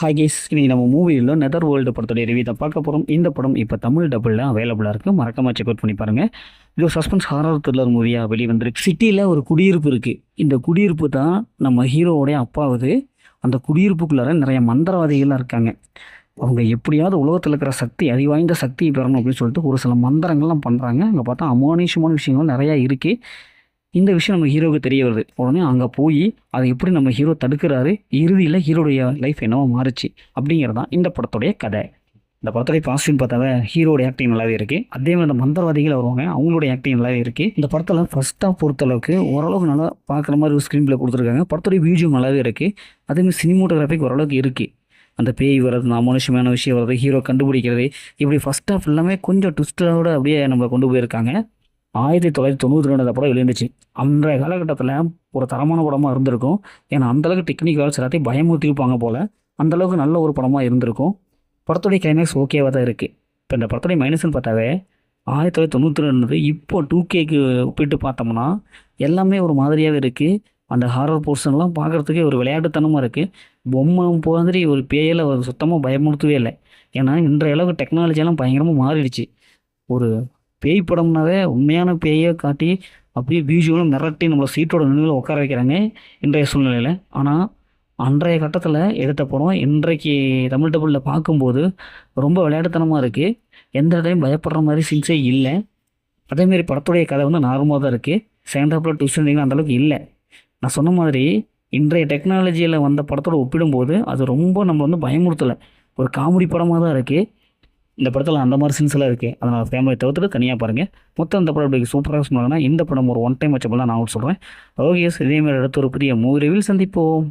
Hi guys, இன்னைக்கு நம்ம மூவியில் நெதர் வேர்ல்டு படத்துடைய ரிவ்யூ தான் பார்க்க போகிறோம். இந்த படம் இப்போ தமிழ் டபுளில் அவைலபிளாக இருக்குது. மறக்காம செக் அவுட் பண்ணி பாருங்கள். இது ஒரு சஸ்பென்ஸ் ஹாரர் த்ரில்லர் மூவியாக வெளிவந்திருக்கு. சிட்டியில் ஒரு குடியிருப்பு இருக்குது. இந்த குடியிருப்பு தான் நம்ம ஹீரோவோடைய அப்பாவுது. அந்த குடியிருப்புக்குள்ளார நிறைய மந்திரவாதிகள்லாம் இருக்காங்க. அவங்க எப்படியாவது உலகத்தில் இருக்கிற சக்தி அறிவாய்ந்த சக்தியை பெறணும் அப்படின்னு சொல்லிட்டு ஒரு சில மந்திரங்கள்லாம் பண்ணுறாங்க. அங்கே பார்த்தா அமானுஷமான விஷயங்கள் நிறையா இருக்குது. இந்த விஷயம் நம்ம ஹீரோவுக்கு தெரிய வருது. உடனே அங்கே போய் அதை எப்படி நம்ம ஹீரோ தடுக்கிறாரு, இறுதியில் ஹீரோடைய லைஃப் என்னவோ மாறுச்சு அப்படிங்கிறதான் இந்த படத்துடைய கதை. இந்த படத்துடைய பாசிட்டிவ் பார்த்தாவே ஹீரோடைய ஆக்டிங் நல்லாவே இருக்குது. அதே மாதிரி அந்த மந்திரவாதிகள் வருவாங்க, அவங்களுடைய ஆக்டிங் நல்லாவே இருக்குது. இந்த படத்தில் ஃபஸ்ட்டாக பொறுத்தளவுக்கு ஓரளவுக்கு நல்லா பார்க்குற மாதிரி ஒரு ஸ்க்ரீன் பிளே கொடுத்துருக்காங்க. படத்துடைய வியூஜும் நல்லாவே இருக்குது. அதேமாதிரி சினிமோட்டோகிராஃபிக் ஓரளவுக்கு இருக்குது. அந்த பேய் வர்றது, அமானுஷமான விஷயம் வர்றது, ஹீரோ கண்டுபிடிக்கிறது, இப்படி ஃபஸ்ட் ஆஃப் எல்லாமே கொஞ்சம் ட்விஸ்டோட அப்படியே நம்மளை கொண்டு போயிருக்காங்க. 1992 அந்த படம் வெளியிருந்துச்சு. அன்றைய காலகட்டத்தில் ஒரு தரமான படமாக இருந்திருக்கும். ஏன்னா அந்தளவுக்கு டெக்னிக்கல்ஸ் எல்லாத்தையும் பயமுறுத்திருப்பாங்க போல். அந்தளவுக்கு நல்ல ஒரு படமாக இருந்திருக்கும். படத்துடைய கிளைமேக்ஸ் ஓகேவாக தான் இருக்குது. இப்போ இந்த படத்துடைய மைனஸ்ன்னு பார்த்தாவே 1992 இப்போ 2Kக்கு ஒப்பிட்டு பார்த்தோம்னா எல்லாமே ஒரு மாதிரியாகவே இருக்குது. அந்த ஹாரர் போர்ஷன்லாம் பார்க்குறதுக்கே ஒரு விளையாட்டுத்தனமாக இருக்குது. பொம்மை மாதிரி ஒரு பேயில் ஒரு சுத்தமாக பயமுறுத்தவே இல்லை. ஏன்னா இன்றைய அளவுக்கு டெக்னாலஜியெல்லாம் பயங்கரமாக மாறிடுச்சு. ஒரு பேய் படம்னாவே உண்மையான பேயை காட்டி அப்படியே வியூஜுவலும் மிரட்டி நம்மளை சீட்டோட நிலையில் உட்கார வைக்கிறாங்க இன்றைய சூழ்நிலையில். ஆனால் அன்றைய கட்டத்தில் எடுத்த படம் இன்றைக்கு தமிழ் டபுளில் பார்க்கும்போது ரொம்ப விளையாட்டுத்தனமாக இருக்குது. எந்த இடத்தையும் பயப்படுற மாதிரி சீன்ஸே இல்லை. அதேமாரி படத்துடைய கதை நார்மலாக தான் இருக்குது. செகண்ட் ஹாஃபில் ட்விஸ்ட் அந்தளவுக்கு இல்லை. நான் சொன்ன மாதிரி இன்றைய டெக்னாலஜியில் வந்த படத்தோடு ஒப்பிடும்போது அது ரொம்ப நம்ம பயமுறுத்தலை. ஒரு காமெடி படமாக தான் இருக்குது. இந்த படத்தில் அந்த மாதிரி சீன்ஸ் எல்லாம் இருக்குது. அதனால் ஃபேமிலியை தவிர்த்துட்டு தனியாக பாருங்கள். மொத்தம் இந்த படம் இப்படி சூப்பராக சொன்னாங்கன்னா இந்த படம் ஒரு ஒன் டைம் வச்சப்போ தான் நான் சொல்கிறேன். ஓகே, இதேமாதிரி அடுத்த ஒரு பெரிய மூவி ரிவ்யூவில் சந்திப்போம்.